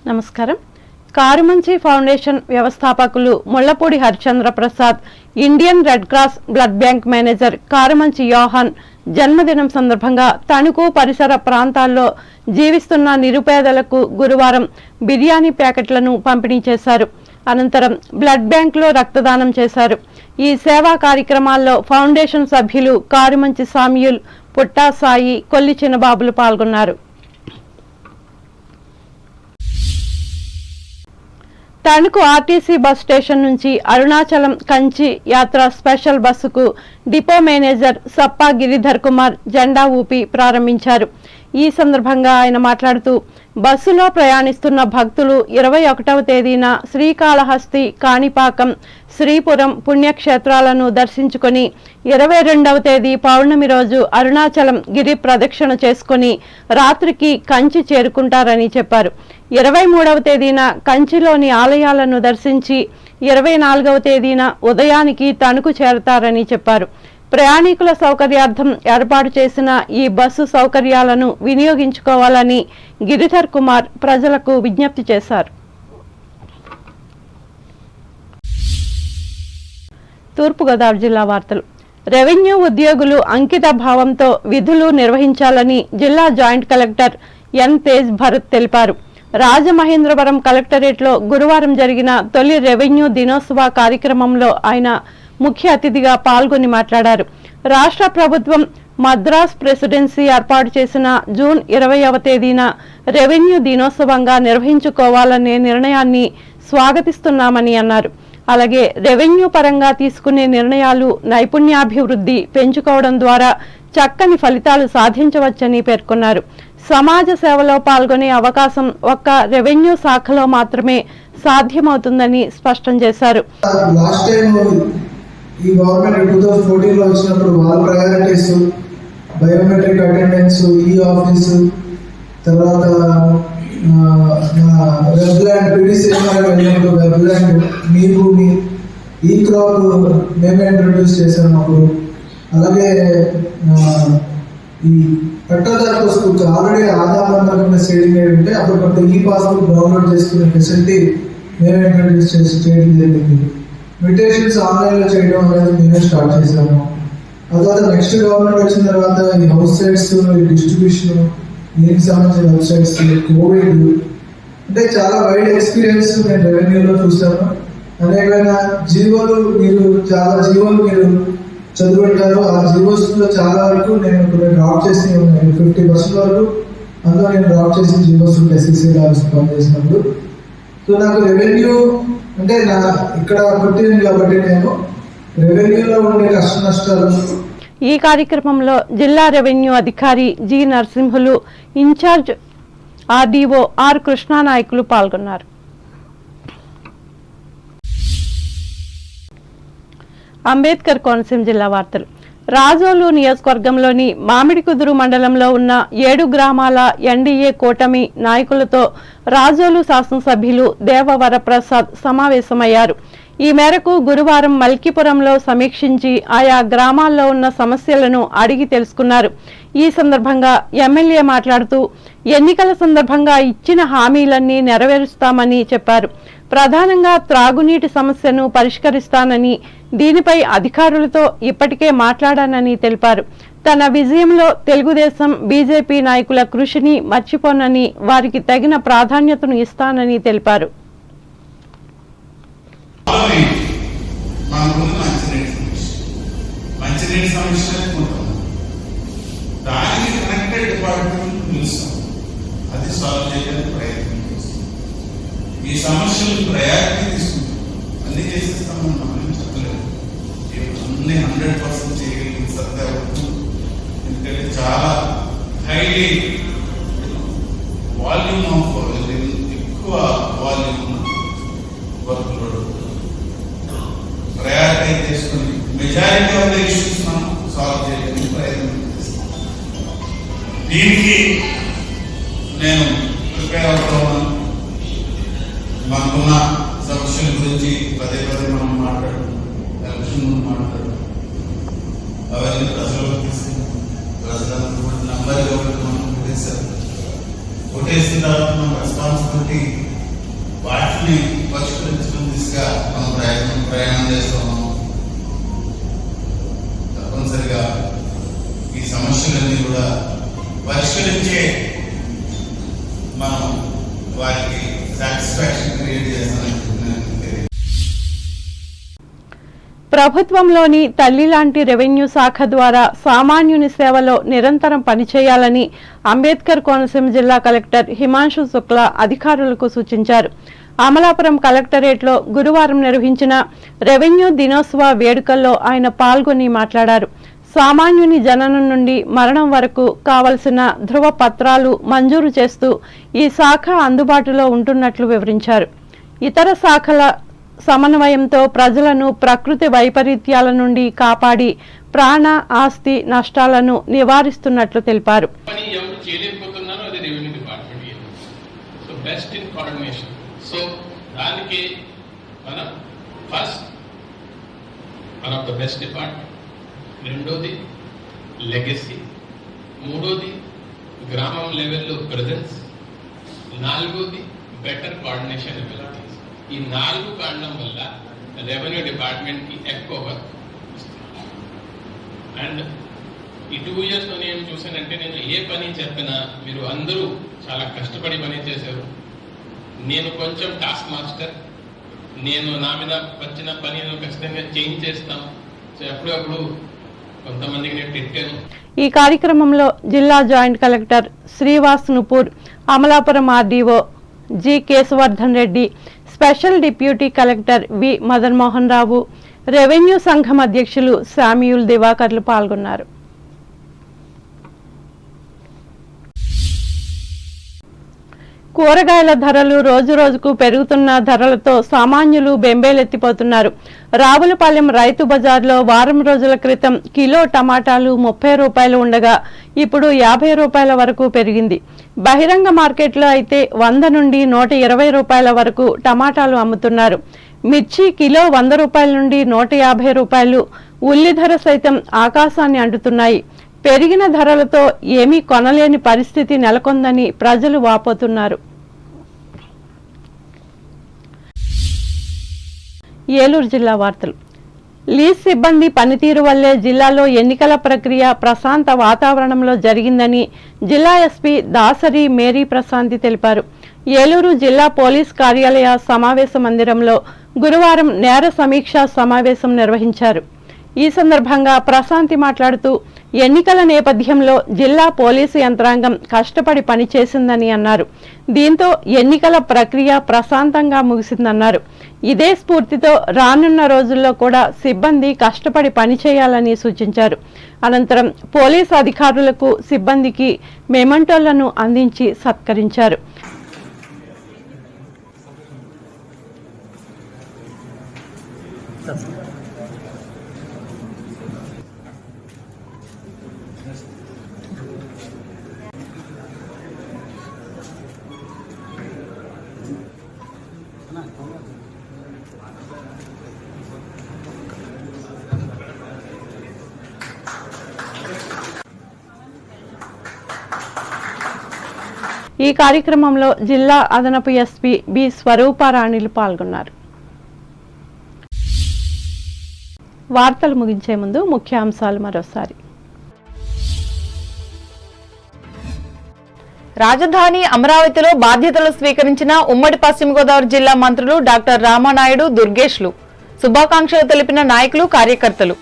నమస్కారం. కారుమంచి ఫౌండేషన్ వ్యవస్థాపకులు Mullapudi Harichandra Prasad, Indian Red Cross blood bank manager Karumanchi Yohan జన్మదినం సందర్భంగా తణుకు పరిసర ప్రాంతాల్లో జీవిస్తున్న నిరుపేదలకు గురువారం బిర్యానీ ప్యాకెట్లను పంపిణీ చేశారు. అనంతరం బ్లడ్ బ్యాంక్లో రక్తదానం చేశారు. ఈ సేవా కార్యక్రమాల్లో ఫౌండేషన్ సభ్యులు కారుమంచి సామ్యూల్, పుట్టా సాయి, కొల్లి చిన్నబాబులు పాల్గొన్నారు. తణుకు ఆర్టీసీ బస్ స్టేషన్ నుంచి అరుణాచలం కంచి యాత్ర స్పెషల్ బస్సుకు డిపో మేనేజర్ సప్పా గిరిధర్ కుమార్ జెండా ఊపి ప్రారంభించారు. ఈ సందర్భంగా ఆయన మాట్లాడుతూ, బస్సులో ప్రయాణిస్తున్న భక్తులు 21వ తేదీన శ్రీకాళహస్తి, కాణిపాకం, శ్రీపురం పుణ్యక్షేత్రాలను దర్శించుకొని 22వ తేదీ పౌర్ణమి రోజు అరుణాచలం గిరి ప్రదక్షిణ చేసుకుని రాత్రికి కంచి చేరుకుంటారని చెప్పారు. 23వ తేదీన కంచిలోని ఆలయాలను దర్శించి 24వ తేదీన ఉదయానికి తణుకు చేరతారని చెప్పారు. ప్రయాణికుల సౌకర్యార్థం ఏర్పాటు చేసిన ఈ బస్సు సౌకర్యాలను వినియోగించుకోవాలని గిరిధర్ కుమార్ ప్రజలకు విజ్ఞప్తి చేశారు. తూర్పుగోదావరి జిల్లా వార్తలు. రెవెన్యూ ఉద్యోగులు అంకిత భావంతో విధులు నిర్వహించాలని జిల్లా joint collector N Tej Bharat తెలిపారు. రాజమహేంద్రవరం కలెక్టరేట్లో గురువారం జరిగిన తొలి రెవెన్యూ దినోత్సవ కార్యక్రమంలో ఆయన ముఖ్య అతిథిగా పాల్గొని మాట్లాడారు. రాష్ట్ర ప్రభుత్వం మద్రాస్ ప్రెసిడెన్సీ ఏర్పాటు చేసిన జూన్ 20వ తేదీన రెవెన్యూ దినోత్సవంగా నిర్వహించుకోవాలనే నిర్ణయాన్ని స్వాగతిస్తున్నామని అన్నారు. అలాగే రెవెన్యూ పరంగా తీసుకునే నిర్ణయాలు నైపుణ్యాభివృద్ధి పెంచుకోవడం ద్వారా చక్కని ఫలితాలు సాధించవచ్చని పేర్కొన్నారు. సమాజ సేవలో పాల్గొనే అవకాశం ఒక్క రెవెన్యూ శాఖలో మాత్రమే సాధ్యమవుతుందని స్పష్టం చేశారు. ఈ గవర్నమెంట్ 2014 లో వచ్చినప్పుడు వాళ్ళ ప్రయారిటీస్ బయోమెట్రిక్ అటెండెన్స్, ఈ ఆఫీస్, తర్వాత వెబ్లాండ్ వెళ్ళినప్పుడు వెబ్లాండ్, మీ భూమి, ఈ క్రాప్ మేమే ఇంట్రొడ్యూస్ చేశాము అప్పుడు. అలాగే ఈ పట్టాదారు పుస్తకు ఆల్రెడీ ఆధార్ నెంబర్ కింద సేవింగ్ అయి ఉంటే అప్పుడు ఈ పాస్బుక్ డౌన్లోడ్ చేసుకునే ఫెసిలిటీ మేమే ఇంట్రొడ్యూస్ చేయడం జరిగింది. మ్యూటేషన్స్ ఆన్లైన్లో చేయడం అనేది మేమే స్టార్ట్ చేసాము. ఆ తర్వాత నెక్స్ట్ గవర్నమెంట్ వచ్చిన తర్వాత ఈ హౌస్ సైట్స్, డిస్ట్రిబ్యూషన్, దీనికి సంబంధించిన వెబ్సైట్స్, కోవిడ్, అంటే చాలా వైడ్ ఎక్స్పీరియన్స్ నేను రెవెన్యూలో చూసాను. అనేకమైన జీవోలు మీరు చదువుంటారు. ఆ జీవోస్లో చాలా వరకు నేను ఇప్పుడు డ్రాప్ చేసి ఉన్నాయి. 50% వరకు అందులో నేను డ్రాప్ చేసిన జీవోస్ ఉంటాయి SCCL ఆఫీస్ పనిచేసినప్పుడు. సో నాకు రెవెన్యూ అంటే ఇక్కడ పుట్టింది కాబట్టి నేను రెవెన్యూలో ఉండే కష్ట నష్టాలు. ఈ కార్యక్రమంలో జిల్లా రెవెన్యూ అధికారి G Narasimhulu, incharge RDO R కృష్ణానాయకులు పాల్గొన్నారు. అంబేద్కర్ కోనసీమ జిల్లా వార్తలు. రాజోలు నియోజకవర్గంలోని మామిడికుదురు మండలంలో ఉన్న 7 గ్రామాల ఎన్డీఏ కూటమి నాయకులతో రాజోలు శాసనసభ్యులు దేవవరప్రసాద్ సమావేశమయ్యారు. ఈ మేరకు గురువారం మల్కీపురంలో సమీక్షించి ఆయా గ్రామాల్లో ఉన్న సమస్యలను అడిగి తెలుసుకున్నారు. ఈ సందర్భంగా ఎమ్మెల్యే మాట్లాడుతూ, ఎన్నికల సందర్భంగా ఇచ్చిన హామీలన్నీ నెరవేరుస్తామని చెప్పారు. ప్రధానంగా త్రాగునీటి సమస్యను పరిష్కరిస్తానని, దీనిపై అధికారులతో ఇప్పటికే మాట్లాడానని తెలిపారు. తన విజయంలో తెలుగుదేశం, బీజేపీ నాయకుల కృషిని మర్చిపోనని, వారికి తగిన ప్రాధాన్యతను ఇస్తానని తెలిపారు. ఈ సమస్యలు ప్రయారిటీ తీసుకుంటాం, అన్ని చేసేస్తామని మనం చెప్పలేదు. అన్ని 100% చేయగలిగిన సత్తా ఉంటుంది. ఎందుకంటే చాలా హైలీ వాల్యూమ్ ఆఫ్ ఎక్కువ వాల్యూమ్ వర్క్ లోడ్ ప్రయారిటీ చేసుకుని మెజారిటీ ఆఫ్ ద ఇష్యూస్ మనం సాల్వ్ చేయడానికి ప్రయత్నం చేస్తాం. దీనికి నేను ప్రిపేర్ అవుతున్నాను. మనకున్న సమస్యల గురించి పదే మనం ఎలక్షన్ మాట్లాడుతున్నాం. అవన్నీ ప్రజలకు తీసుకుని ప్రజలందరూ నంబర్ మనం వాటిని పరిష్కరించడం దిశగా మనం ప్రయాణం చేస్తున్నాము. తప్పనిసరిగా ఈ సమస్యలన్నీ కూడా పరిష్కరించే మనం వారికి సాటిస్ఫాక్షన్ క్రియేట్ చేస్తామని. ప్రభుత్వంలోని తల్లి లాంటి రెవెన్యూ శాఖ ద్వారా సామాన్యుని సేవలో నిరంతరం పనిచేయాలని అంబేద్కర్ కోనసీమ జిల్లా కలెక్టర్ హిమాంశు శుక్లా అధికారులకు సూచించారు. అమలాపురం కలెక్టరేట్లో గురువారం నిర్వహించిన రెవెన్యూ దినోత్సవ వేడుకల్లో ఆయన పాల్గొని మాట్లాడారు. సామాన్యుని జననం నుండి మరణం వరకు కావలసిన ధృవ పత్రాలు మంజూరు చేస్తూ ఈ శాఖ అందుబాటులో ఉంటున్నట్లు వివరించారు. ఇతర శాఖల సమన్వయంతో ప్రజలను ప్రకృతి వైపరీత్యాల నుండి కాపాడి ప్రాణ ఆస్తి నష్టాలను నివారిస్తున్నట్లు తెలిపారు. రెండోది లెగసీ, మూడోది గ్రామం లెవెల్లో ప్రెజెన్స్, నాలుగోది బెటర్ కోఆర్డినేషన్ అబిలిటీస్. ఈ 4 కారణం వల్ల రెవెన్యూ డిపార్ట్మెంట్కి ఎక్కువ వర్క్ ఇస్తున్నారు. అండ్ ఈ 2 years లో నేను చూసానంటే, నేను ఏ పని చెప్పినా మీరు అందరూ చాలా కష్టపడి పని చేశారు. నేను కొంచెం టాస్క్ మాస్టర్, నేను నా మీద వచ్చిన పని ఖచ్చితంగా చేంజ్ చేస్తాను. సో ఎప్పుడప్పుడు కొంతమందికి నేను తిట్టాను. ఈ కార్యక్రమంలో జిల్లా joint collector Shrivas Nupur, Amalapuram RDO G Keshavardhan Reddy, special deputy collector V Madan Mohan Rao, revenue సంఘం అధ్యక్షులు శామ్యూల్ దివాకర్లు పాల్గొన్నారు. కూరగాయల ధరలు రోజురోజుకు పెరుగుతున్న ధరలతో సామాన్యులు బెంబేలెత్తిపోతున్నారు. రావులపాలెం రైతు బజార్లో వారం రోజుల క్రితం కిలో టమాటాలు 30 రూపాయలు ఉండగా ఇప్పుడు 50 రూపాయల వరకు పెరిగింది. బహిరంగ మార్కెట్లో అయితే 100 నుండి 120 రూపాయల వరకు టమాటాలు అమ్ముతున్నారు. మిర్చి కిలో 100 రూపాయల నుండి 150 రూపాయలు, ఉల్లి ధర సైతం ఆకాశాన్ని అంటుతున్నాయి. పెరిగిన ధరలతో ఏమీ కొనలేని పరిస్థితి నెలకొందని ప్రజలు వాపోతున్నారు. ఏలూరు జిల్లా వార్తలు. లీజ్ సిబ్బంది పనితీరు వల్లే జిల్లాలో ఎన్నికల ప్రక్రియ ప్రశాంత వాతావరణంలో జరిగిందని జిల్లా ఎస్పీ దాసరి మేరీ ప్రశాంతి తెలిపారు. ఏలూరు జిల్లా పోలీస్ కార్యాలయ సమావేశ మందిరంలో గురువారం నేర సమీక్షా సమావేశం నిర్వహించారు. ఈ సందర్భంగా ప్రశాంతి మాట్లాడుతూ ఎన్నికల నేపథ్యంలో జిల్లా పోలీసు యంత్రాంగం కష్టపడి పనిచేసిందని అన్నారు. దీంతో ఎన్నికల ప్రక్రియ ప్రశాంతంగా ముగిసిందన్నారు. ఇదే స్ఫూర్తితో రానున్న రోజుల్లో కూడా సిబ్బంది కష్టపడి పనిచేయాలని సూచించారు. అనంతరం పోలీసు అధికారులకు సిబ్బందికి మెమంటోలను అందించి సత్కరించారు. ఈ కార్యక్రమంలో జిల్లా అదనపు ఎస్పీ బి స్వరూపారాణిలు పాల్గొన్నారు. వార్తలు ముగించే ముందు ముఖ్యాంశాలు మరోసారి. రాజధాని అమరావతిలో బాధ్యతలు స్వీకరించిన ఉమ్మడి పశ్చిమ గోదావరి జిల్లా మంత్రులు డాక్టర్ రామానాయుడు, దుర్గేష్లు. శుభాకాంక్షలు తెలిపిన నాయకులు, కార్యకర్తలు.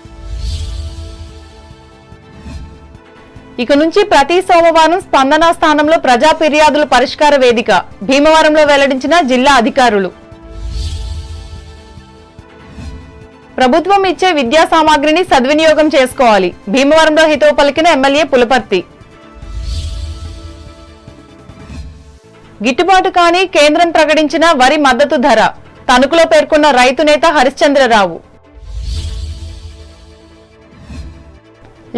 ఇక నుంచి ప్రతి సోమవారం స్పందన స్థానంలో ప్రజా ఫిర్యాదుల పరిష్కార వేదిక. భీమవరంలో వెల్లడించిన జిల్లా అధికారులు. ప్రభుత్వం ఇచ్చే విద్యా సామాగ్రిని సద్వినియోగం చేసుకోవాలి. భీమవరంలో హితవు పలికిన ఎమ్మెల్యే పులపర్తి. గిట్టుబాటు కాని కేంద్రం ప్రకటించిన వరి మద్దతు ధర. తణుకులో పేర్కొన్న రైతు నేత హరిశ్చంద్రరావు.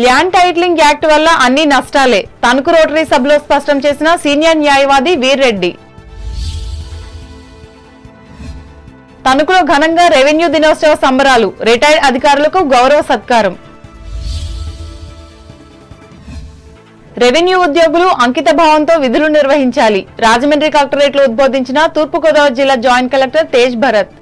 ల్యాండ్ టైటిలింగ్ యాక్ట్ వల్ల అన్ని నష్టాలే. తణుకు రోటరీ సభలో స్పష్టం చేసిన సీనియర్ న్యాయవాది వీర్రెడ్డి. తణుకులో ఘనంగా రెవెన్యూ దినోత్సవ సంబరాలు. రిటైర్డ్ అధికారులకు గౌరవ సత్కారం. రెవెన్యూ ఉద్యోగులు అంకిత భావంతో విధులు నిర్వహించాలి. రాజమండ్రి కలెక్టరేట్లో ఉద్బోధించిన తూర్పుగోదావరి జిల్లా జాయింట్ కలెక్టర్ తేజ్ భరత్.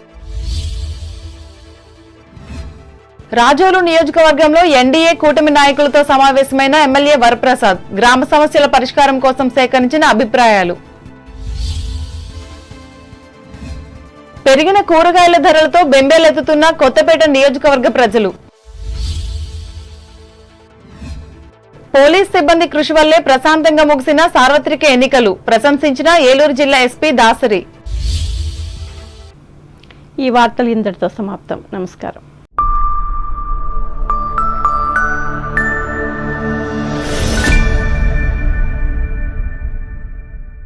రాజోలు నియోజకవర్గంలో ఎన్డీఏ కూటమి నాయకులతో సమావేశమైన ఎమ్మెల్యే వరప్రసాద్. గ్రామ సమస్యల పరిష్కారం కోసం సేకరించిన అభిప్రాయాలు. పెరిగిన కూరగాయల ధరలతో బెంబేలెత్తుతున్న కొత్తపేట నియోజకవర్గ ప్రజలు. పోలీస్ సిబ్బంది కృషి వల్లే ప్రశాంతంగా ముగిసిన సార్వత్రిక ఎన్నికలు ప్రశంసించిన ఏలూరు జిల్లా ఎస్పీ దాసరి. ఈ వార్తలు ఇంతటితో సమాప్తం. నమస్కారం.